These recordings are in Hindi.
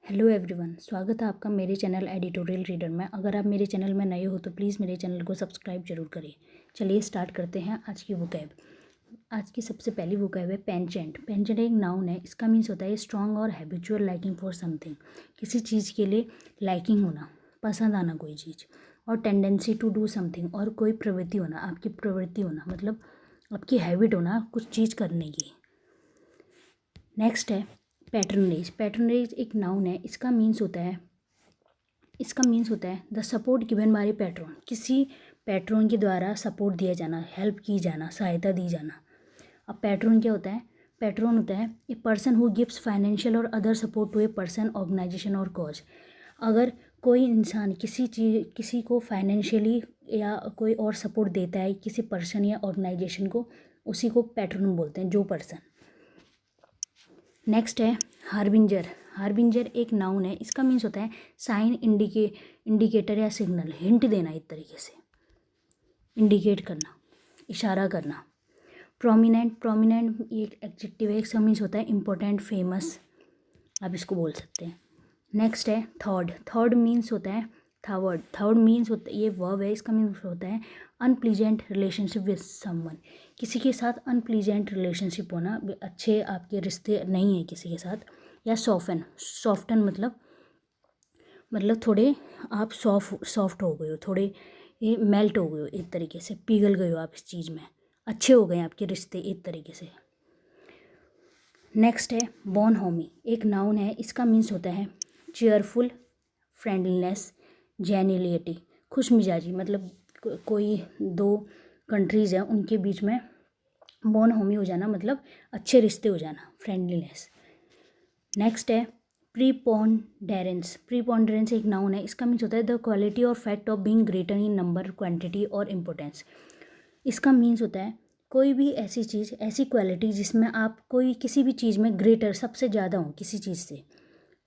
हेलो एवरीवन, स्वागत है आपका मेरे चैनल एडिटोरियल रीडर में। अगर आप मेरे चैनल में नए हो तो प्लीज़ मेरे चैनल को सब्सक्राइब जरूर करें। चलिए स्टार्ट करते हैं आज की वोकैब। आज की सबसे पहली वोकैब है पेंचेंट। पेंचेंट एक नाउन है। इसका मीन्स होता है स्ट्रॉन्ग और हैबिचुअल लाइकिंग फॉर समथिंग। किसी चीज़ के लिए लाइकिंग होना, पसंद आना कोई चीज़, और टेंडेंसी टू डू समथिंग, और कोई प्रवृत्ति होना, आपकी प्रवृत्ति होना मतलब आपकी हैबिट होना कुछ चीज़ करने की। नेक्स्ट है पैट्रनेज। पैट्रनेज एक नाउन है। इसका मीन्स होता है the support given by patron. किसी पैट्रन के द्वारा सपोर्ट दिया जाना, हेल्प की जाना, सहायता दी जाना। अब पैट्रन क्या होता है? पैट्रन होता है a person who gives financial और other support to a person, organisation और कॉज। अगर कोई इंसान किसी को फाइनेंशियली या कोई और सपोर्ट देता है किसी पर्सन या ऑर्गेनाइजेशन को, उसी को पैट्रन बोलते हैं, जो पर्सन। नेक्स्ट है हार्बिंजर। हार्बिंजर एक नाउन है। इसका मीन्स होता है साइन, इंडिकेटर या सिग्नल, हिंट देना, एक तरीके से इंडिकेट करना, इशारा करना। प्रोमिनेंट एक एडजेक्टिव है। इसका मीन्स होता है इम्पोर्टेंट, फेमस, आप इसको बोल सकते हैं। नेक्स्ट है थर्ड मीन्स होता है थर्ड मीन्स होता है, ये वर्ब है। इसका मीन्स होता है अनप्लीजेंट रिलेशनशिप विद समवन। किसी के साथ अनप्लीजेंट रिलेशनशिप होना, अच्छे आपके रिश्ते नहीं है किसी के साथ। या सॉफ्टन मतलब थोड़े आप सॉफ्ट हो गए हो, थोड़े ये मेल्ट हो गए हो, एक तरीके से पिघल गए हो आप इस चीज़ में, अच्छे हो गए आपके रिश्ते एक तरीके से। नेक्स्ट है बोनहोमी। एक नाउन है। इसका मीन्स होता है चेयरफुल, फ्रेंडलीनेस, जेन्युइनिटी, खुश मिजाजी। मतलब कोई दो कंट्रीज़ हैं उनके बीच में बोनहोमी हो जाना, मतलब अच्छे रिश्ते हो जाना, फ्रेंडलीनेस। नेक्स्ट है प्रीपोंडेरेंस एक नाउन है। इसका मीन्स होता है द क्वालिटी और fact of being greater in number, quantity और इम्पोर्टेंस। इसका मीन्स होता है कोई भी ऐसी चीज़, ऐसी क्वालिटी जिसमें आप कोई किसी भी चीज़ में ग्रेटर, सबसे ज़्यादा हो किसी चीज़ से,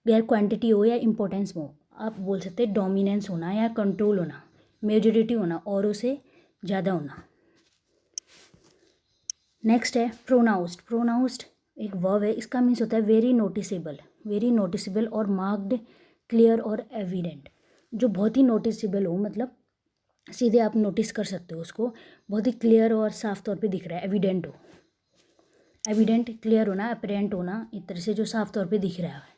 या क्वांटिटी हो या इम्पोर्टेंस हो। आप बोल सकते हैं डोमिनेंस होना या कंट्रोल होना, मेजॉरिटी होना, औरों से ज़्यादा होना। नेक्स्ट है प्रोनाउंस्ड एक वर्ब है। इसका मीन्स होता है वेरी नोटिसेबल और मार्क्ड, क्लियर और एविडेंट। जो बहुत ही नोटिसेबल हो, मतलब सीधे आप नोटिस कर सकते हो उसको, बहुत ही क्लियर और साफ तौर पे दिख रहा है, एविडेंट हो। एविडेंट क्लियर होना, अपरेंट होना, एक तरह से जो साफ तौर पे दिख रहा है।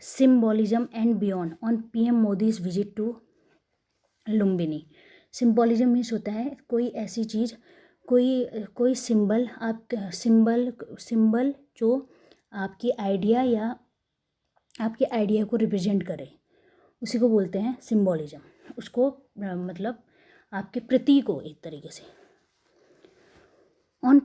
Symbolism and beyond on PM Modi's visit to Lumbini. Symbolism means होता है कोई ऐसी चीज़, कोई सिंबल, आप सिंबल जो आपकी आइडिया या आपके आइडिया को रिप्रेजेंट करे, उसी को बोलते हैं सिम्बोलिज्म। उसको मतलब आपके प्रतीक हो एक तरीके से। ऑन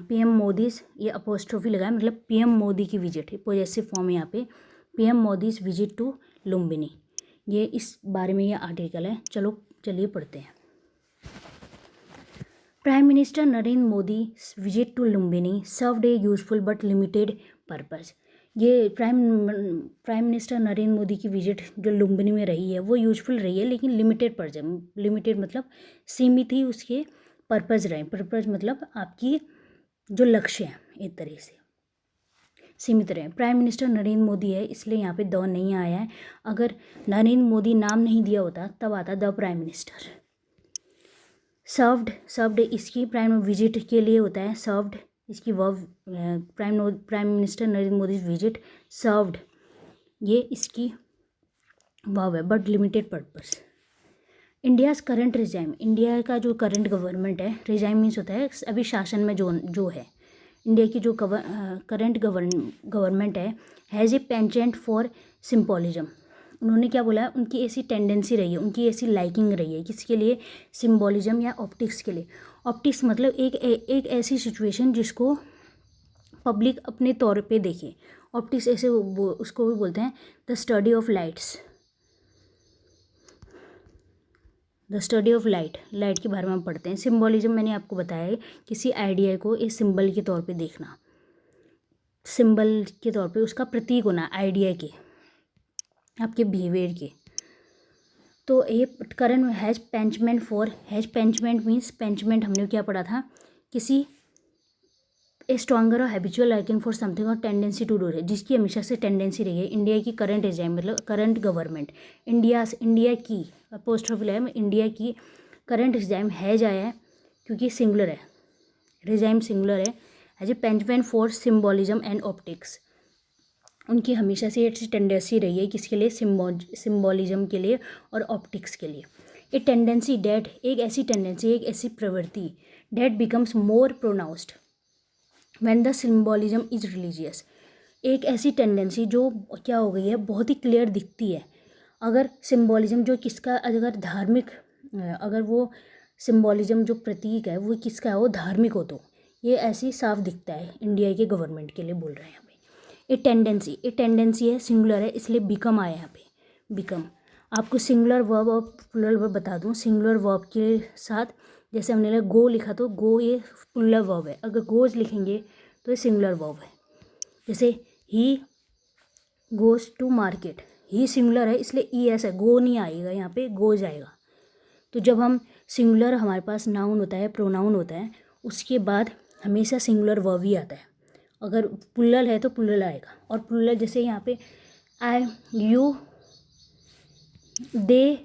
पीएम मोदीज ये अपोस्ट्रोफी लगाए, मतलब पीएम मोदी की विजिट, पॉजेसिव फॉर्म यहाँ पे, PM Modi's visit to Lumbini. ये इस बारे में ये आर्टिकल है। चलिए पढ़ते हैं। Prime minister Narendra Modi visit to Lumbini served a useful but limited purpose. ये प्राइम मिनिस्टर नरेंद्र मोदी की विजिट जो लुम्बिनी में रही है वो यूजफुल रही है, लेकिन लिमिटेड मतलब सीमित ही उसके पर्पज़ रहे। पर्पज़ मतलब आपकी जो लक्ष्य है एक तरह से सीमित रहे। प्राइम मिनिस्टर नरेंद्र मोदी है, इसलिए यहाँ पे द नहीं आया है। अगर नरेंद्र मोदी नाम नहीं दिया होता तब आता द प्राइम मिनिस्टर। सर्व्ड इसकी प्राइम विजिट के लिए होता है सर्व्ड, इसकी verb prime minister Narendra Modi visit, served ये इसकी वर्ब है, but limited purpose. India's current regime, India का जो करंट गवर्नमेंट है, रिजाइम मीन्स होता है अभी शासन में जो है। इंडिया की जो करंट गवर्नमेंट है, हैज़ ए पेंचेंट फॉर सिम्बोलिज्म। उन्होंने क्या बोला है, उनकी ऐसी टेंडेंसी रही है, उनकी ऐसी लाइकिंग रही है किसके लिए, सिम्बोलिज्म या ऑप्टिक्स के लिए। ऑप्टिक्स मतलब एक ऐसी सिचुएशन जिसको पब्लिक अपने तौर पे देखे। ऑप्टिक्स ऐसे उसको भी बोलते हैं द स्टडी ऑफ लाइट के बारे में हम पढ़ते हैं। सिम्बोलिज्म मैंने आपको बताया है किसी आइडिया को एक सिंबल के तौर पे देखना, सिंबल के तौर पे उसका प्रतीक होना आइडिया के, आपके बिहेवियर के। तो ये current has penchant means penchant हमने क्या पढ़ा था, किसी ए स्ट्रॉन्गर और हैबिचुअल लाइकिंग फॉर समथिंग और टेंडेंसी टू डू है, जिसकी हमेशा से टेंडेंसी रही है। इंडिया की करंट एग्जाम मतलब करंट गवर्नमेंट, इंडिया की अपोस्ट्रोफी है, इंडिया की करंट एग्जाम है जाया है क्योंकि सिंगुलर है, रिजाइम सिंगुलर है, as a penchant for symbolism and optics. उनकी हमेशा से ऐसी टेंडेंसी रही है किसके लिए, सिम्बॉलिज्म के लिए और ऑप्टिक्स के लिए। ए टेंडेंसी डेट, एक ऐसी टेंडेंसी, एक ऐसी प्रवृत्ति that becomes more pronounced when the symbolism is religious. एक ऐसी टेंडेंसी जो क्या हो गई है, बहुत ही क्लियर दिखती है अगर सिम्बॉलिज्म जो किसका, अगर धार्मिक, अगर वो सिम्बॉलिज्म जो प्रतीक है वो किसका है, वो धार्मिक हो, तो ये ऐसी साफ दिखता है इंडिया के गवर्नमेंट के लिए बोल रहे हैं यहाँ पे। ए टेंडेंसी है, सिंगुलर है, इसलिए बिकम आया यहाँ पे। बिकम, आपको सिंगुलर वर्ब और प्लुरल वर्ब बता दूँ। सिंगुलर वर्ब के साथ जैसे हमने गो लिखा तो गो ये प्लुरल वर्ब है, अगर गोज लिखेंगे तो ये सिंगुलर वर्ब है। जैसे he goes to market, he singular है इसलिए ई एस है, गो नहीं आएगा यहाँ पे, गोज आएगा। तो जब हम सिंगुलर हमारे पास नाउन होता है, प्रोनाउन होता है, उसके बाद हमेशा सिंगुलर वर्ब ही आता है। अगर प्लुरल है तो प्लुरल आएगा, और प्लुरल जैसे यहाँ पे आई, यू, दे,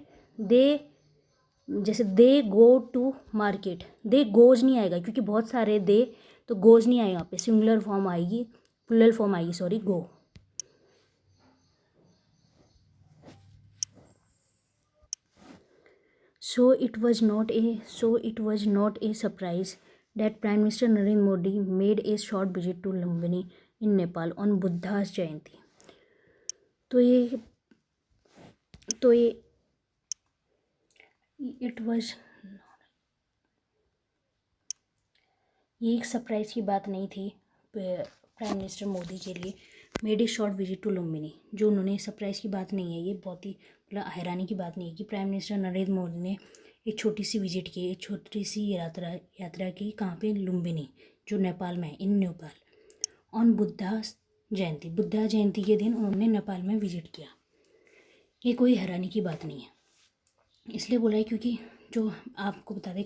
जैसे they go to market, they goes नहीं आएगा क्योंकि बहुत सारे दे, तो गोज नहीं आएगा यहाँ पे, सिंगुलर फॉर्म आएगी, प्लुरल फॉर्म आएगी, sorry, go. So it was not a surprise that Prime Minister Narendra Modi made a short visit to Lumbini in Nepal on Buddha's Jayanti. तो ये ये एक सरप्राइज़ की बात नहीं थी प्राइम मिनिस्टर मोदी के लिए। Made a short visit to Lumbini, जो उन्होंने, सरप्राइज़ की बात नहीं है ये, बहुत ही मतलब हैरानी की बात नहीं है कि प्राइम मिनिस्टर नरेंद्र मोदी ने एक छोटी सी विजिट की, एक छोटी सी यात्रा की, कहाँ पे, लुम्बिनी, जो नेपाल में है, इन नेपाल। ऑन बुद्धा जयंती के दिन उन्होंने नेपाल में विजिट किया। ये कोई हैरानी की बात नहीं है, इसलिए बोला है क्योंकि जो आपको बता दें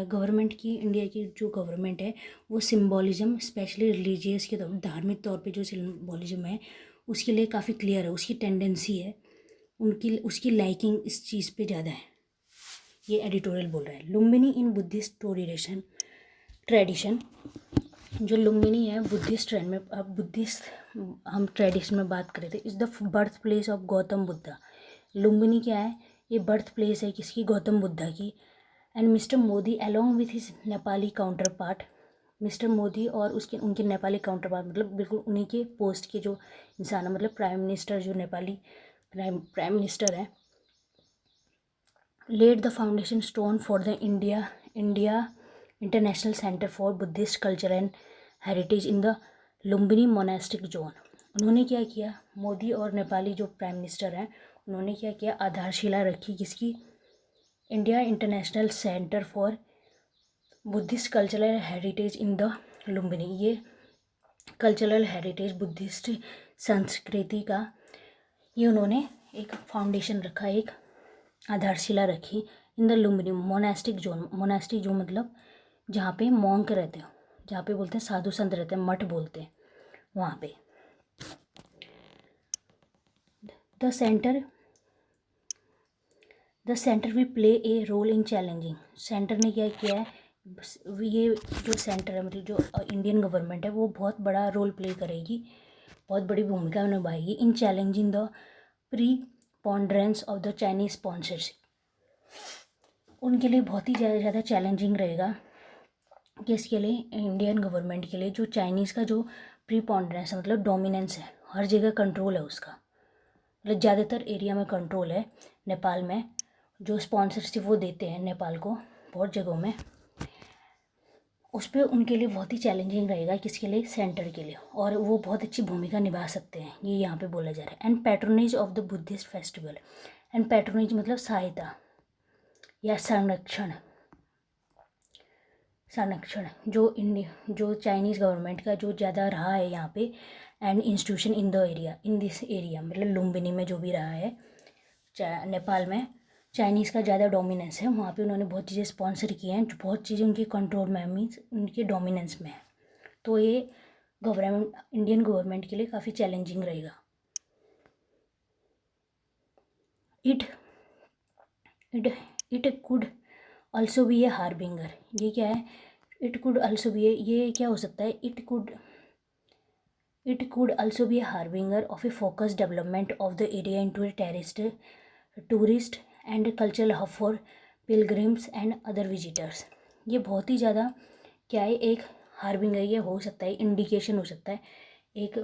गवर्नमेंट की, इंडिया की जो गवर्नमेंट है वो सिम्बॉलिज्म, स्पेशली रिलीजियस के तौर, धार्मिक तौर पे जो सिम्बॉलिज्म है उसके लिए काफ़ी क्लियर है, उसकी टेंडेंसी है, उसकी लाइकिंग इस चीज़ पे ज़्यादा है। ये एडिटोरियल बोल रहा है। लुम्बिनी इन बुद्धिस्ट ट्रेडिशन, जो लुम्बिनी है बुद्धिस्ट ट्रेंड में, अब बुद्धिस्ट हम ट्रेडिशन में बात करें थे, is the birth place of Gautam Buddha. Lumbini क्या है, ये बर्थ प्लेस है किसकी, गौतम बुद्धा की। And mister Modi along with his Nepali counter part, mister Modi और उनके नेपाली काउंटर पार्ट, मतलब बिल्कुल उन्हीं के पोस्ट के जो इंसान है, मतलब प्राइम मिनिस्टर, जो नेपाली प्राइम मिनिस्टर है, laid the foundation stone for the India International Center for Buddhist Culture and Heritage in the Lumbini monastic zone. उन्होंने क्या किया, मोदी और नेपाली जो प्राइम मिनिस्टर हैं, उन्होंने क्या किया, आधारशिला रखी किसकी, India international centre for Buddhist cultural heritage in the Lumbini. ये कल्चरल हेरिटेज, बुद्धिस्ट संस्कृति का, ये उन्होंने एक फाउंडेशन रखा, एक आधारशिला रखी in the Lumbini monastic zone. Monastic zone मतलब जहाँ पे मॉन्क रहते हो, जहाँ पे बोलते हैं साधु संत रहते हैं, मठ बोलते हैं, वहाँ पे। The centre will play a role in challenging. Centre ने क्या किया है, ये जो सेंटर है, मतलब जो इंडियन गवर्नमेंट है, वो बहुत बड़ा रोल प्ले करेगी, बहुत बड़ी भूमिका निभाएगी in challenging the preponderance of the Chinese sponsorship. उनके लिए बहुत ही ज़्यादा चैलेंजिंग रहेगा, किसके लिए, इंडियन गवर्नमेंट के लिए, जो चाइनीज़ का जो प्रीपोंडरेंस है, मतलब डोमिनेंस है, हर जगह कंट्रोल है उसका, मतलब ज़्यादातर एरिया में कंट्रोल है नेपाल में, जो स्पॉन्सरशिप वो देते हैं नेपाल को बहुत जगहों में, उस पर उनके लिए बहुत ही चैलेंजिंग रहेगा, किसके लिए, सेंटर के लिए, और वो बहुत अच्छी भूमिका निभा सकते हैं, ये यहाँ पे बोला जा रहा है। And patronage of the Buddhist festival, and patronage मतलब सहायता या संरक्षण, जो चाइनीज़ गवर्नमेंट का जो ज़्यादा रहा है यहाँ पे, and institution in the area, in this area, मतलब लुम्बिनी में जो भी रहा है, नेपाल में चाइनीज़ का ज़्यादा डोमिनेंस है, वहाँ पे उन्होंने बहुत चीज़ें स्पॉन्सर की हैं, जो बहुत चीज़ें उनके कंट्रोल में, मीन्स उनके डोमिनेंस में है, तो ये इंडियन गवर्नमेंट के लिए काफ़ी चैलेंजिंग रहेगा। It it it could also be A harbinger, ये क्या है, इट कुड ऑल्सो बी, ये क्या हो सकता है, it could also be A harbinger of A focus development of the area into a tourist and cultural hub for pilgrims and other visitors. ये बहुत ही ज़्यादा क्या है, एक हार्बिंगर ये हो सकता है, इंडिकेशन हो सकता है, एक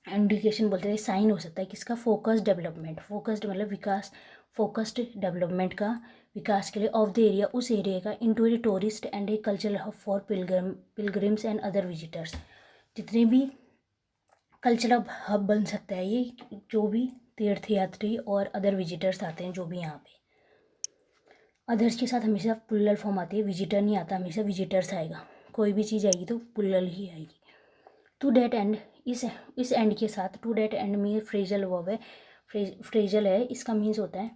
इंडिकेशन बोलते हैं, साइन हो सकता है किसका, फोकस्ड डेवलपमेंट, फोकस्ड मतलब विकास, फोकस्ड डेवलपमेंट का, विकास के लिए ऑफ द एरिया, उस एरिया का, into a tourist and a cultural hub for pilgrims and other visitors. जितने भी कल्चरल हब बन सकता है ये, जो भी तीर्थयात्री और अदर विजिटर्स आते हैं जो भी यहाँ पे, अदर्स के साथ हमेशा प्लूरल फॉर्म आती है, विजिटर नहीं आता, हमेशा विजिटर्स आएगा, कोई भी चीज़ आएगी तो प्लूरल ही आएगी। टू डेट एंड, इस एंड के साथ, टू डेट एंड में फ्रेजल वर्ब है, फ्रेजल है, इसका मीन्स होता है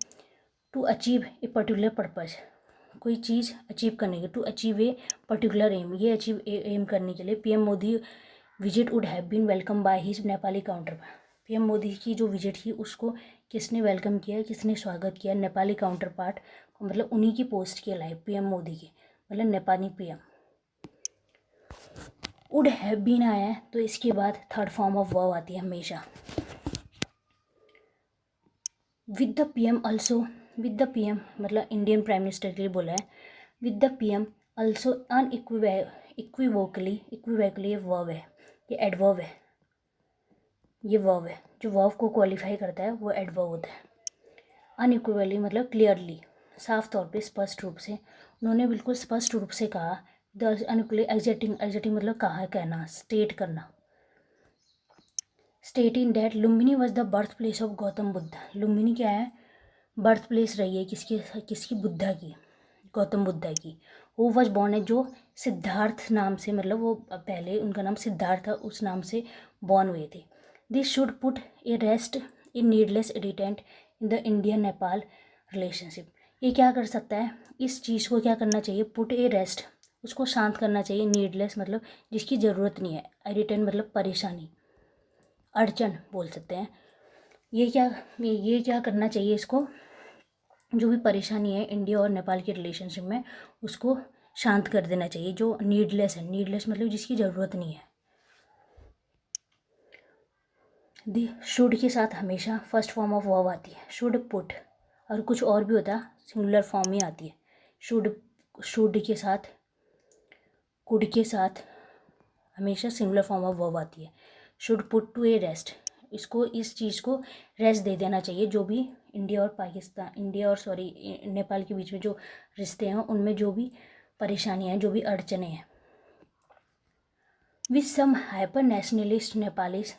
to achieve a particular purpose, कोई चीज़ अचीव करने के, to achieve a particular aim, ये अचीव एम करने के लिए PM Modi visit would have been welcome by his Nepali counterpart. PM Modi की जो विजिट थी उसको किसने वेलकम किया, किसने स्वागत किया, नेपाली काउंटर पार्ट, मतलब उन्हीं की पोस्ट के लाइव, पीएम मोदी के, मतलब Nepali PM. Would have been आया है तो इसके बाद थर्ड फॉर्म ऑफ वर्ब आती है हमेशा। With the PM also, with the PM मतलब इंडियन प्राइम मिनिस्टर के लिए बोला है, विद द पीएम ऑल्सो इक्विवोकली ये वर्ब है, ये एडवर्ब है, ये वर्ब है, जो वर्ब को क्वालिफाई करता है वो एडवर्ब होता है। अनइक्विवली मतलब क्लियरली, साफ तौर पे, स्पष्ट रूप से, उन्होंने बिल्कुल स्पष्ट रूप से कहा। द अनइक्वली एग्जैक्टिंग मतलब कहा, कहना, स्टेट करना। स्टेटिंग that Lumbini was the birth place of Gautam Buddha. Lumbini क्या है, बर्थ प्लेस रही है किसकी बुद्धा की, गौतम बुद्धा की। वो वॉज बॉर्न है, जो सिद्धार्थ नाम से, मतलब वो पहले उनका नाम सिद्धार्थ था, उस नाम से बॉर्न हुए थे। This should put A rest in needless irritant in the Indian Nepal relationship. ये क्या कर सकता है, इस चीज़ को क्या करना चाहिए, पुट ए रेस्ट, उसको शांत करना चाहिए, नीडलेस मतलब जिसकी ज़रूरत नहीं है, इरिटेंट मतलब परेशानी, अड़चन बोल सकते हैं। ये क्या करना चाहिए, इसको जो भी परेशानी है इंडिया और नेपाल के रिलेशनशिप में उसको शांत कर देना चाहिए, जो नीडलेस है, नीडलेस मतलब जिसकी ज़रूरत नहीं है। दी शुड के साथ हमेशा फर्स्ट फॉर्म ऑफ वर्ब आती है, शुड पुट, और कुछ और भी होता है सिंगुलर फॉर्म ही आती है। शुड के साथ, कुड के साथ हमेशा सिंगुलर फॉर्म ऑफ वर्ब आती है। Should put to a rest, इसको, इस चीज़ को रेस्ट दे देना चाहिए, जो भी इंडिया और नेपाल के बीच में जो रिश्ते हैं उनमें जो भी परेशानियाँ हैं, जो भी अड़चने हैं। With some hyper nationalist Nepalis,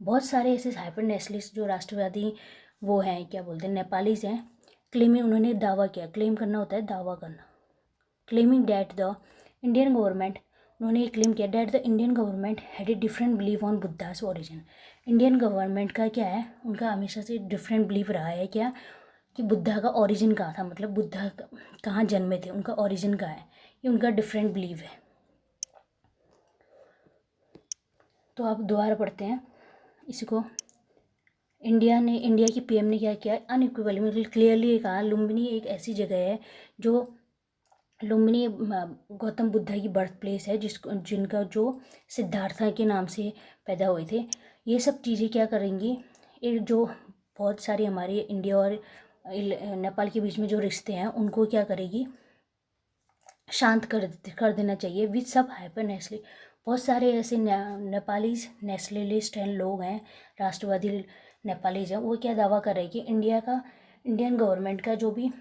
बहुत सारे ऐसे हाइपर नेशनलिस्ट जो राष्ट्रवादी वो हैं, क्या बोलते हैं, नेपालीज हैं। क्लेमिंग, उन्होंने दावा किया, क्लेम करना होता है दावा करना। Claiming that the Indian government, उन्होंने ये क्लेम किया that the Indian government had a different believe on Buddhas origin. Indian government का क्या है, उनका हमेशा से डिफरेंट बिलीव रहा है क्या, कि बुद्धा का ओरिजिन कहाँ था, मतलब बुद्धा कहाँ जन्मे थे, उनका ओरिजिन कहाँ है, ये उनका डिफरेंट बिलीव है। तो आप दोबारा पढ़ते हैं इसको। इंडिया की पीएम ने क्या किया, अनइक्विवली मतलब क्लियरली कहा, लुम्बिनी एक ऐसी जगह है जो, लुम्बिनी गौतम बुद्धा की बर्थ प्लेस है, जिनका जो सिद्धार्था के नाम से पैदा हुए थे। ये सब चीज़ें क्या करेंगी, ये जो बहुत सारी हमारी इंडिया और नेपाल के बीच में जो रिश्ते हैं उनको क्या करेगी, शांत कर देना चाहिए। विथ सब हाइपर नेशनली, बहुत सारे ऐसे नेपाली नेशनलिस्ट हैं, लोग हैं, राष्ट्रवादी नेपालीज हैं, वो क्या दावा कर रहे हैं कि इंडियन गवर्नमेंट का जो भी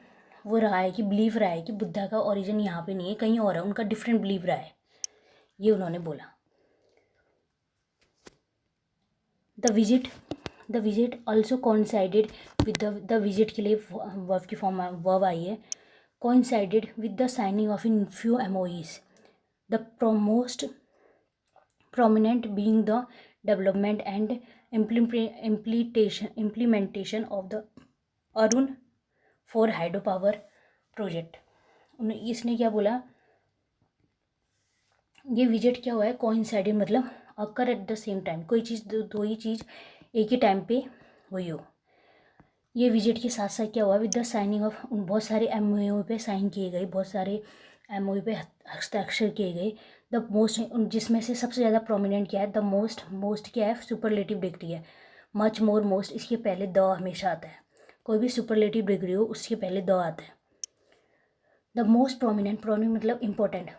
वो रहा है, कि बिलीव रहा है कि बुद्धा का ओरिजिन यहाँ पे नहीं है, कहीं और है, उनका डिफरेंट बिलीव रहा है, ये उन्होंने बोला। The visit also coincided with the visit के लिए वर्ब की फॉर्म वर्ब आई है, coincided with the signing of in few MOUs, the most prominent being the development and implementation of the Arun 4 hydropower project। इसने क्या बोला, ये विजिट क्या हुआ है, कोइंसाइडेड मतलब occur at the same time, कोई चीज़ दो ही चीज़ एक ही टाइम पे हुई हो। ये विजिट के साथ साथ क्या हुआ, विद द साइनिंग ऑफ, बहुत सारे MOU पे साइन किए गए, बहुत सारे MOU पे हस्ताक्षर किए गए। द मोस्ट, जिसमें से सबसे ज़्यादा प्रोमिनेंट क्या है, द मोस्ट क्या है, सुपरलेटिव डिग्री है। मच मोर मोस्ट, इसके पहले द हमेशा आता है। कोई भी सुपरलेटिव डिग्री हो उसके पहले द आता है। द मोस्ट प्रोमिनेंट मतलब इम्पोर्टेंट,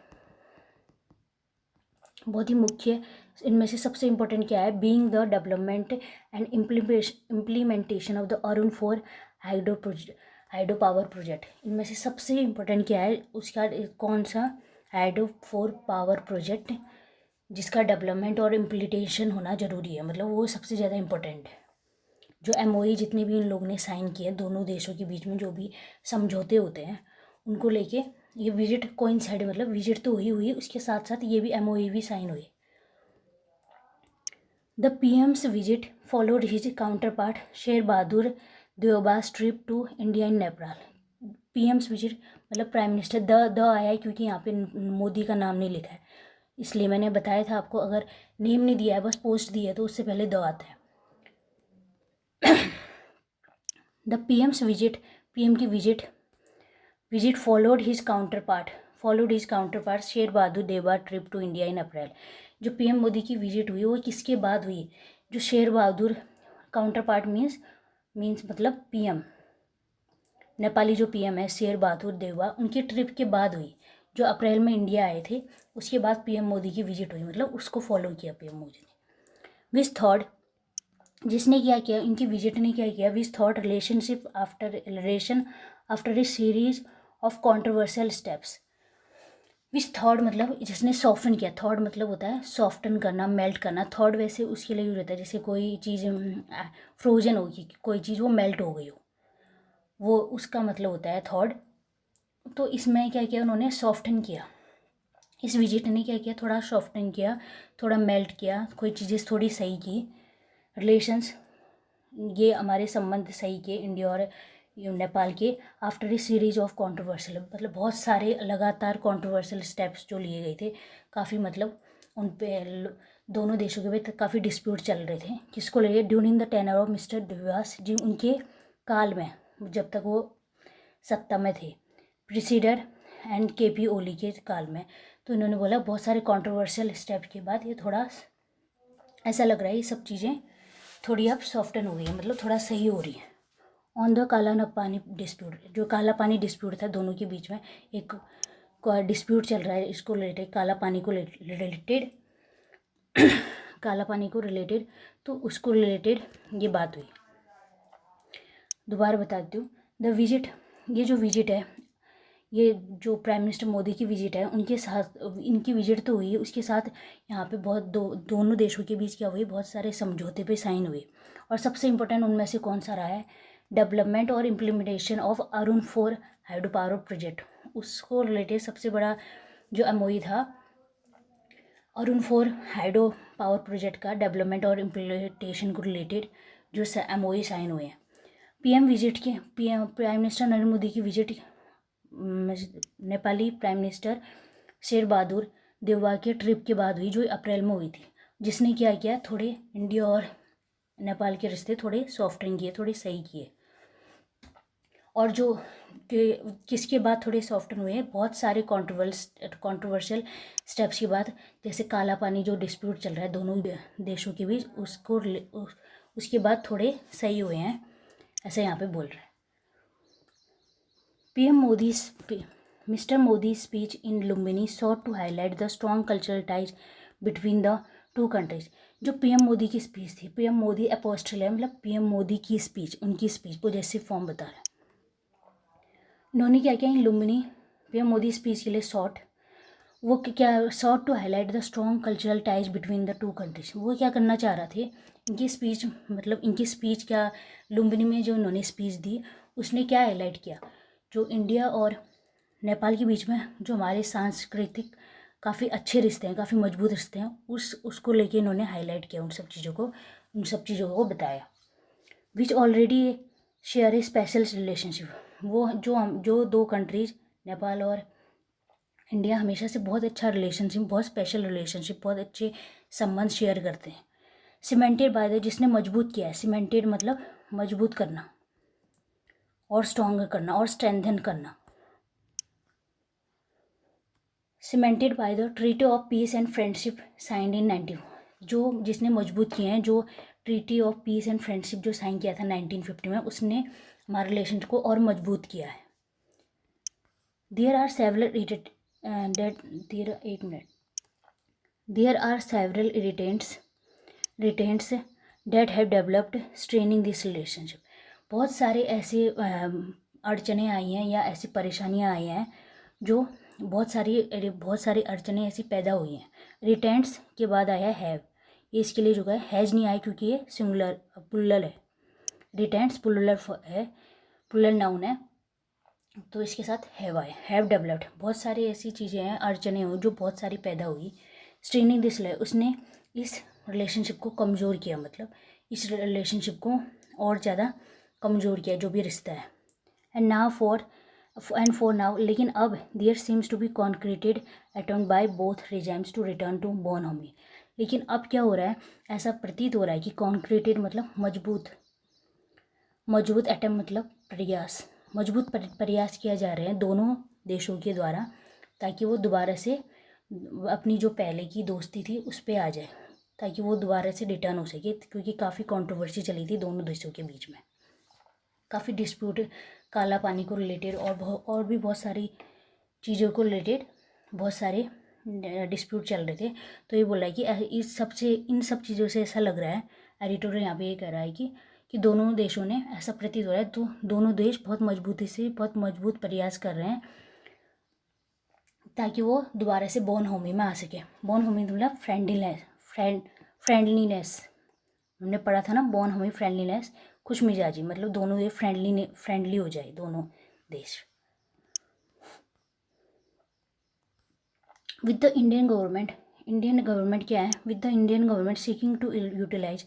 बहुत ही मुख्य, इनमें से सबसे इम्पोर्टेंट क्या है, being the development and implementation of the Arun 4 hydro power project. इनमें से सबसे इम्पोर्टेंट क्या है, उसका कौन सा, हाइड्रो 4 पावर प्रोजेक्ट, जिसका डेवलपमेंट और इम्प्लीमेंटेशन होना जरूरी है, मतलब वो सबसे ज़्यादा इम्पोर्टेंट है। जो MOU जितने भी इन लोगों ने साइन किए दोनों देशों के बीच में, जो भी समझौते होते हैं उनको लेके ये विजिट कोइंसाइड, मतलब विजिट तो हुई उसके साथ साथ ये भी MOU भी साइन हुई। The PM's visit followed his counterpart Sher Bahadur Deuba's trip to India in Nepal. PM's visit मतलब प्राइम मिनिस्टर, द आया है क्योंकि यहाँ पे मोदी का नाम नहीं लिखा है, इसलिए मैंने बताया था आपको, अगर नेम नहीं दिया है बस पोस्ट दी है तो उससे पहले द आता है। द PM's विजिट, PM की visit followed his counterpart Sher Bahadur Deuba trip to India इन अप्रैल। जो PM मोदी की विजिट हुई वो किसके बाद हुई, जो Sher Bahadur counter part means मतलब PM, नेपाली जो PM है शेर बहादुर देवबा, उनकी ट्रिप के बाद हुई, जो अप्रैल में इंडिया आए थे उसके बाद PM मोदी की विजिट हुई, मतलब उसको फॉलो किया PM मोदी ने। विच थॉट, जिसने क्या किया, इनकी विजिट ने क्या किया, which thought relation after a series of controversial steps. Which thought मतलब जिसने सॉफ्टन किया, थॉट मतलब होता है सॉफ्टन करना, मेल्ट करना। थॉट वैसे उसके लिए यूज होता है जैसे कोई चीज़ फ्रोजन होगी, कोई चीज़ वो मेल्ट हो गई हो, वो उसका मतलब होता है थॉट। तो इसमें क्या किया उन्होंने, सॉफ्टन किया, इस विजिट ने क्या किया, थोड़ा सॉफ्टन किया, थोड़ा मेल्ट किया, कोई चीज़ें थोड़ी सही की, रिलेशंस, ये हमारे संबंध सही किए इंडिया और नेपाल के, after a series of controversial, मतलब बहुत सारे लगातार कॉन्ट्रोवर्शियल स्टेप्स जो लिए गए थे, काफ़ी मतलब उन पे दोनों देशों के बीच काफ़ी डिस्प्यूट चल रहे थे, किसको लेके, during the tenure of mister Devdas ji, उनके काल में, जब तक वो सत्ता में थे, प्रेसिडेंट एंड KP ओली के काल में। तो इन्होंने बोला बहुत सारे कॉन्ट्रोवर्शियल स्टेप के बाद ये थोड़ा ऐसा लग रहा है ये सब चीज़ें थोड़ी अब सॉफ्टन हो गई है, मतलब थोड़ा सही हो रही है। ऑन द काला पानी डिस्प्यूट, जो काला पानी डिस्प्यूट था दोनों के बीच में, एक डिस्प्यूट चल रहा है इसको रिलेटेड, काला पानी को रिलेटेड काला पानी को रिलेटेड, तो उसको रिलेटेड ये बात हुई। दोबारा बताती हूँ, द विजिट, ये जो विजिट है, ये जो प्राइम मिनिस्टर मोदी की विजिट है, उनके साथ इनकी विजिट तो हुई, उसके साथ यहाँ पे बहुत दोनों देशों के बीच क्या हुई, बहुत सारे समझौते पे साइन हुए, और सबसे इम्पोर्टेंट उनमें से कौन सा रहा है, डेवलपमेंट और implementation of Arun 4 hydro power project. उसको रिलेटेड सबसे बड़ा जो MOU था, अरुण 4 हाइड्रो पावर प्रोजेक्ट का डेवलपमेंट और इम्प्लीमेंटेशन को रिलेटेड जो MOU साइन हुए हैं। PM विजिट के, प्राइम मिनिस्टर नरेंद्र मोदी की visit Nepali prime minister Sher Bahadur Deuba के ट्रिप के बाद हुई, जो अप्रैल में हुई थी, जिसने क्या किया, थोड़े इंडिया और नेपाल के रिश्ते थोड़े सॉफ्टन किए, थोड़े सही किए। और जो किसके बाद थोड़े सॉफ्टन हुए हैं, बहुत सारे कॉन्ट्रोवर्शियल स्टेप्स के बाद, जैसे काला पानी जो डिस्प्यूट चल रहा है दोनों देशों के बीच, उसके बाद थोड़े सही हुए हैं, ऐसा यहाँ पे बोल रहा है। PM Modi, Mr. Modi's speech in Lumbini sought to highlight the strong cultural ties between the two countries। जो PM मोदी की स्पीच थी, PM मोदी अपोस्टल है, मतलब PM मोदी की स्पीच, उनकी स्पीच पॉजेसिव फॉर्म बता रहा है। इन्होंने क्या किया in Lumbini, PM Modi speech के लिए वो क्या sought to highlight the strong cultural ties between the two countries. वो क्या करना चाह रहा थे, इनकी स्पीच, मतलब इनकी स्पीच क्या, लुम्बिनी में जो इन्होंने स्पीच दी उसने क्या हाईलाइट किया, जो इंडिया और नेपाल के बीच में जो हमारे सांस्कृतिक काफ़ी अच्छे रिश्ते हैं, काफ़ी मजबूत रिश्ते हैं, उसको लेके इन्होंने हाईलाइट किया, उन सब चीज़ों को बताया। विच ऑलरेडी शेयर ए स्पेशल रिलेशनशिप, वो जो दो कंट्रीज नेपाल और इंडिया हमेशा से बहुत अच्छा रिलेशनशिप, बहुत स्पेशल रिलेशनशिप, बहुत अच्छे संबंध शेयर करते हैं। सीमेंटेड बाय द, जिसने मजबूत किया है, सीमेंटेड मतलब मजबूत करना और स्ट्रॉन्ग करना और स्ट्रेंथन करना। Cemented by the treaty of peace and friendship signed in 19, जो जिसने मजबूत किए हैं, जो treaty of peace and friendship जो साइन किया था 1950 में, उसने हमारे रिलेशन को और मजबूत किया है। There are several there are several irritants that have developed straining this relationship। बहुत सारे ऐसे अड़चने आई हैं या ऐसी परेशानियां आई हैं जो बहुत सारी अड़चने ऐसी पैदा हुई हैं। रिटेंट्स के बाद आया हैव, ये इसके लिए जो है हैज नहीं आया क्योंकि ये सिंगुलर प्लुरल है। रिटेंट्स प्लुरल है, प्लुरल नाउन है, तो इसके साथ हैव आए। हैव डेवलप्ड, बहुत सारी ऐसी चीज़ें हैं, अड़चने हुई जो बहुत सारी पैदा हुई। स्ट्रेनिंग दिस, उसने इस रिलेशनशिप को कमज़ोर किया, मतलब इस रिलेशनशिप को और ज़्यादा कमज़ोर किया, जो भी रिश्ता है। एंड फॉर नाउ, लेकिन अब there seems to be concerted attempt by both regimes to return to bonhomie. लेकिन अब क्या हो रहा है, ऐसा प्रतीत हो रहा है कि कॉन्क्रीटेड मतलब मजबूत अटेम्प्ट मतलब प्रयास, मजबूत प्रयास किया जा रहे हैं दोनों देशों के द्वारा, ताकि वो दोबारा से अपनी जो पहले की दोस्ती थी उस पर आ जाए, ताकि वो दोबारा से रिटर्न हो सके, क्योंकि काफ़ी कंट्रोवर्सी चली थी दोनों देशों के बीच में, काफ़ी डिस्प्यूट काला पानी को रिलेटेड और भी बहुत सारी चीज़ों को रिलेटेड बहुत सारे डिस्प्यूट चल रहे थे। तो ये बोला है कि इन सब चीज़ों से ऐसा लग रहा है, एडिटर यहाँ पे ये कह रहा है कि दोनों देशों ने, ऐसा प्रतीत हो रहा है, तो दोनों देश बहुत मजबूत प्रयास कर रहे हैं ताकि वो दोबारा से बोर्न होमी में आ सके। बोर्न होमी मतलब फ्रेंडलीनेस, हमने पढ़ा था ना, बोर्न होमी फ्रेंडलीनेस, खुश मिजाजी, मतलब दोनों ये फ्रेंडली हो जाए दोनों देश। विद द इंडियन गवर्नमेंट क्या है, with the Indian government seeking to utilise,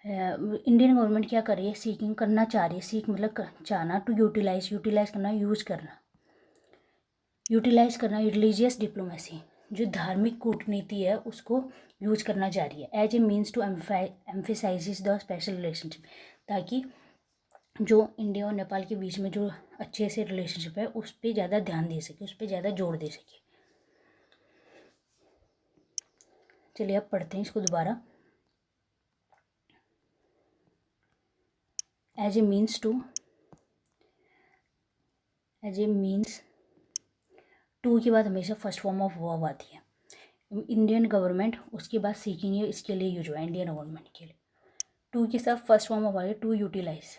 Indian government क्या कर रही है, सीकिंग करना चाह रही है, सीक मतलब चाहना, टू यूटिलाइज करना, यूटिलाइज करना रिलीजियस डिप्लोमेसी, जो धार्मिक कूटनीति है उसको यूज करना चाह रही है, as a means to emphasise the special relationship, ताकि जो इंडिया और नेपाल के बीच में जो अच्छे से रिलेशनशिप है उस पर ज़्यादा ध्यान दे सके, उस पर ज़्यादा जोर दे सके। चलिए अब पढ़ते हैं इसको दोबारा। एज ए मीन्स टू के बाद हमेशा फर्स्ट फॉर्म ऑफ वर्ब आती है। इंडियन गवर्नमेंट, उसके बाद सीकिंग है, इसके लिए यूज हुआ है इंडियन गवर्नमेंट के लिए। टू के साथ फर्स्ट फॉर्म ऑफ आ गया टू यूटिलाइज।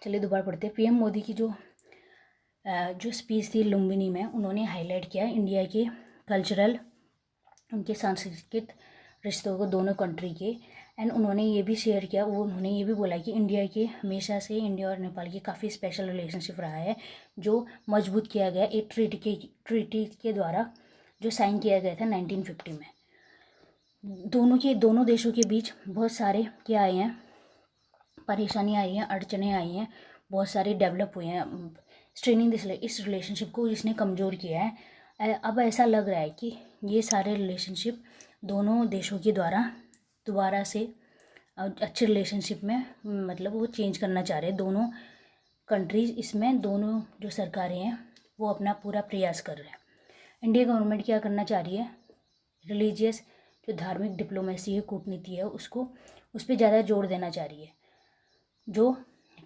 चलिए दोबारा पढ़ते हैं। पीएम मोदी की जो स्पीच थी लुम्बिनी में, उन्होंने हाईलाइट किया इंडिया के कल्चरल, उनके सांस्कृतिक रिश्तों को दोनों कंट्री के, एंड उन्होंने ये भी शेयर किया, उन्होंने ये भी बोला कि इंडिया के हमेशा से इंडिया और नेपाल की काफ़ी स्पेशल रिलेशनशिप रहा है, जो मजबूत किया गया एक ट्रीटी के द्वारा जो साइन किया गया था 1950 में। दोनों देशों के बीच बहुत सारे क्या आए हैं, परेशानियाँ आई हैं, अड़चने आई हैं, बहुत सारे डेवलप हुए हैं। स्ट्रेनिंग इस रिलेशनशिप को जिसने कमज़ोर किया है, अब ऐसा लग रहा है कि ये सारे रिलेशनशिप दोनों देशों के द्वारा दोबारा से अच्छे रिलेशनशिप में, मतलब वो चेंज करना चाह रहे हैं दोनों कंट्रीज़, इसमें दोनों जो सरकारें हैं वो अपना पूरा प्रयास कर रहे हैं। इंडिया गवर्नमेंट क्या करना चाह रही है, रिलीजियस जो धार्मिक डिप्लोमेसी है, कूटनीति है, उसको उस पर ज़्यादा जोर देना चाह रही है, जो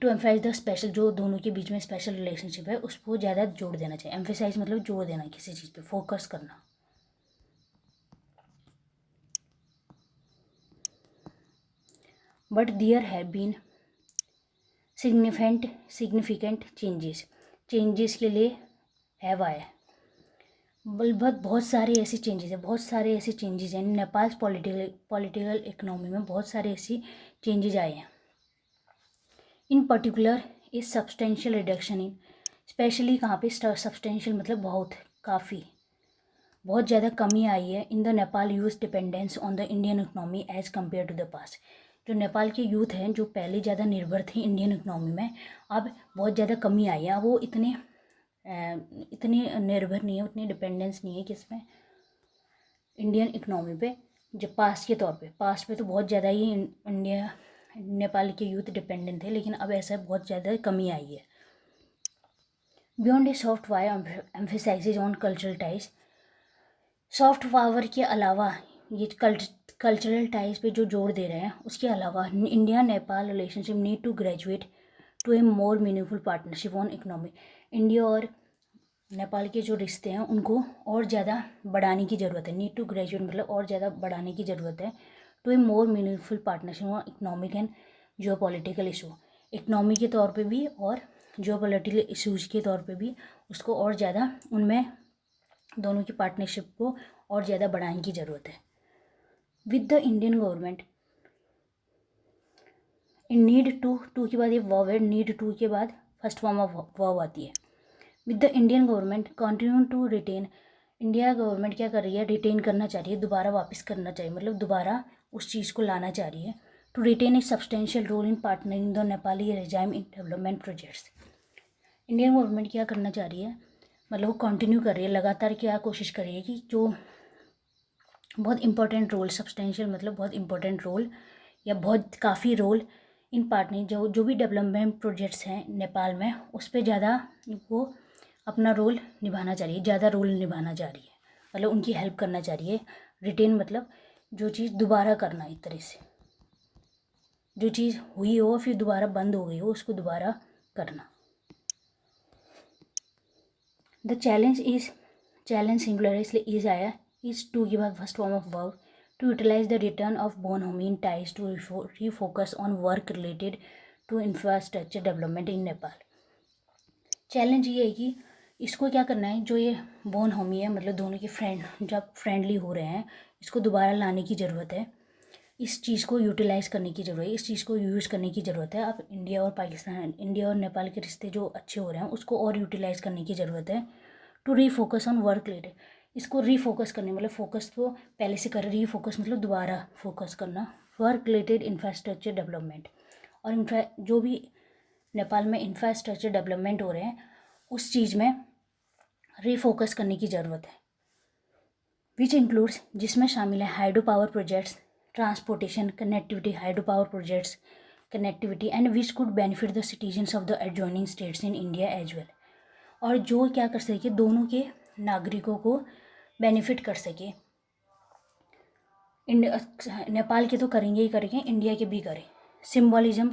टू एम्फेसाइज द स्पेशल, जो दोनों के बीच में स्पेशल रिलेशनशिप है उसको ज़्यादा जोर देना चाहिए। एम्फेसाइज मतलब जोर देना, किसी चीज़ पे फोकस करना। But there have been significant changes के लिए हैव आया, बहुत सारे ऐसे चेंजेस हैं नेपाल पॉलिटिकल इकोनॉमी में, बहुत सारे ऐसी चेंजेस आए हैं। In particular is substantial reduction in, especially कहाँ पे, सब्सटेंशियल मतलब बहुत ज़्यादा कमी आई है in the Nepal youth dependence on the Indian economy as compare to the past. जो नेपाल के यूथ हैं जो पहले ज़्यादा निर्भर थे इंडियन इकोनॉमी में, अब बहुत ज़्यादा कमी आई है, वो इतने इतनी निर्भर नहीं है, उतनी डिपेंडेंस नहीं है किसमें, इंडियन इकनॉमी पे। जब पास्ट पे तो बहुत ज़्यादा ही इंडिया नेपाल के यूथ डिपेंडेंट थे, लेकिन अब ऐसा बहुत ज़्यादा कमी आई है। Beyond A soft power emphasises on cultural ties, soft power के अलावा ये कल्चरल टाइज पे जो जोर दे रहे हैं, उसके अलावा India Nepal relationship need to graduate to a more meaningful partnership on economy. India और नेपाल के जो रिश्ते हैं उनको और ज़्यादा बढ़ाने की ज़रूरत है। नीड टू ग्रेजुएट मतलब और ज़्यादा बढ़ाने की ज़रूरत है। To a more meaningful partnership on economic and geopolitical issue, economy के तौर पे भी और जियो पॉलिटिकल इशूज़ के तौर पे भी उसको और ज़्यादा, उनमें दोनों की पार्टनरशिप को और ज़्यादा बढ़ाने की ज़रूरत है। With the Indian government in need to के बाद ये वर्ब है, नीड टू के बाद फर्स्ट फॉर्म ऑफ वर्ब आती है। With the Indian government continue to retain, India government क्या कर रही है, रिटेन करना चाह रही है, दोबारा वापस करना चाहिए, मतलब दोबारा उस चीज़ को लाना चाह रही है। To retain a substantial role in partnering the Nepali regime in development projects, Indian government क्या करना चाह रही है, मतलब वो कंटिन्यू कर रही है, लगातार क्या कोशिश कर रही है कि जो बहुत इंपॉर्टेंट रोल, सब्सटेंशियल मतलब बहुत इंपॉर्टेंट रोल या बहुत काफ़ी रोल इन पार्टनर, जो भी डेवलपमेंट प्रोजेक्ट्स हैं नेपाल में, उस पर ज़्यादा वो अपना रोल निभाना चाह रही है, ज़्यादा रोल निभाना चाह रही है, मतलब उनकी हेल्प करना चाह रही है। रिटेन मतलब जो चीज़ दोबारा करना, एक तरह से जो चीज़ हुई हो फिर दोबारा बंद हो गई हो उसको दोबारा करना। द चैलेंज सिंगुलर है इसलिए इज आया, इज टू के बाद first form of verb, to utilise the return of bonhomie ties to refocus on work related to infrastructure development in Nepal. Challenge ये है कि इसको क्या करना है, जो ये बोनहोमी है मतलब दोनों के फ्रेंड जब फ्रेंडली हो रहे हैं, इसको दोबारा लाने की ज़रूरत है, इस चीज़ को यूटिलाइज़ करने की ज़रूरत है, इस चीज़ को यूज़ करने की ज़रूरत है। अब इंडिया और नेपाल के रिश्ते जो अच्छे हो रहे हैं उसको और यूटिलाइज़ करने की ज़रूरत है। To refocus on work related, इसको रीफोकस करने मतलब फोकस तो पहले से कर, रीफोकस मतलब दोबारा फोकस करना, वर्क रिलेटेड इंफ्रास्ट्रक्चर डेवलपमेंट, और जो भी नेपाल में इंफ्रास्ट्रक्चर डेवलपमेंट हो रहे हैं उस चीज़ में रीफोकस करने की ज़रूरत है। विच इंक्लूड्स, जिसमें शामिल है hydro power projects, transportation connectivity, hydro power projects connectivity and which could benefit the citizens of the adjoining states in India as well, और जो क्या कर सके, दोनों के नागरिकों को बेनिफिट कर सके। नेपाल के तो करेंगे ही करेंगे, इंडिया के भी करें। सिम्बॉलिज्म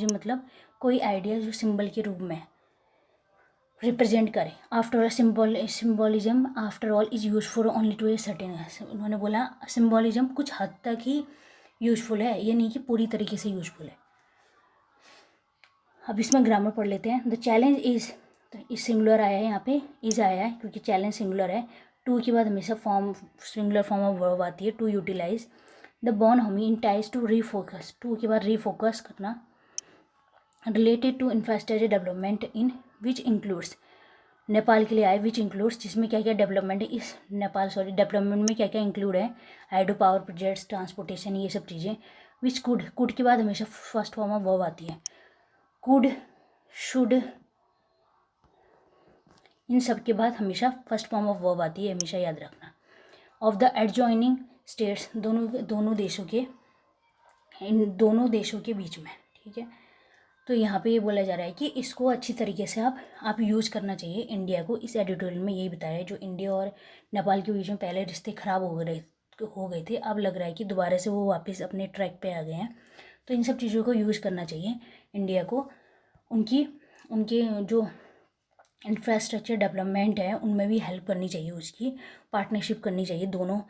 मतलब कोई आइडिया जो सिंबल के रूप में रिप्रेजेंट करें। After all symbolism after all is useful only to a certain, उन्होंने बोला सिम्बॉलिज्म कुछ हद तक ही यूजफुल है, ये नहीं कि पूरी तरीके से यूजफुल है। अब इसमें ग्रामर पढ़ लेते हैं। द चैलेंज इज़, तो इस सिंगुलर आया है यहाँ पे, इज़ आया है क्योंकि चैलेंज सिंगुलर है। टू के बाद हमेशा सिंगुलर फॉर्म ऑफ वर्ब आती है, to utilise the bonhomie in ties to refocus, to के बाद रीफोकस करना, related to infrastructure development in which includes, Nepal के लिए आए विच इंक्लूड्स, जिसमें क्या क्या डेवलपमेंट है इस डेवलपमेंट में क्या क्या इंक्लूड है, हाइड्रो पावर प्रोजेक्ट्स, ट्रांसपोर्टेशन, ये सब चीज़ें। विच कुड के बाद हमेशा फर्स्ट फॉर्म ऑफ वर्ब आती है, कुड, शुड, इन सब के बाद हमेशा फर्स्ट फॉर्म ऑफ वर्ब आती है, हमेशा याद रखना। ऑफ द एडजॉइनिंग स्टेट्स, दोनों देशों के, इन दोनों देशों के बीच में, ठीक है। तो यहाँ पे ये बोला जा रहा है कि इसको अच्छी तरीके से आप यूज़ करना चाहिए इंडिया को। इस एडिटोरियल में यही बताया है, जो इंडिया और नेपाल के बीच में पहले रिश्ते ख़राब हो गए थे, अब लग रहा है कि दोबारा से वो वापस अपने ट्रैक पे आ गए हैं। तो इन सब चीज़ों को यूज़ करना चाहिए इंडिया को, उनके जो इंफ्रास्ट्रक्चर डेवलपमेंट है उनमें भी हेल्प करनी चाहिए, उसकी पार्टनरशिप करनी चाहिए दोनों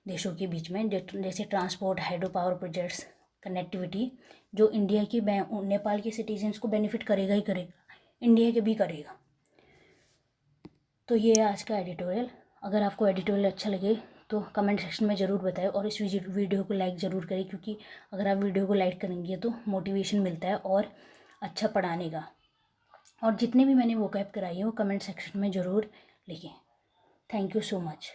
देशों के बीच में, जैसे transport, hydro power projects, connectivity, जो इंडिया की नेपाल के सिटीजन्स को बेनिफिट करेगा ही करेगा, इंडिया के भी करेगा। तो ये आज का एडिटोरियल। अगर आपको एडिटोरियल अच्छा लगे तो कमेंट सेक्शन में ज़रूर बताएं, और इस वीडियो को लाइक ज़रूर करें, क्योंकि अगर आप वीडियो को लाइक करेंगे तो मोटिवेशन मिलता है और अच्छा पढ़ाने का। और जितने भी मैंने वोकैब कराई है वो कमेंट सेक्शन में ज़रूर लिखें। Thank you so much.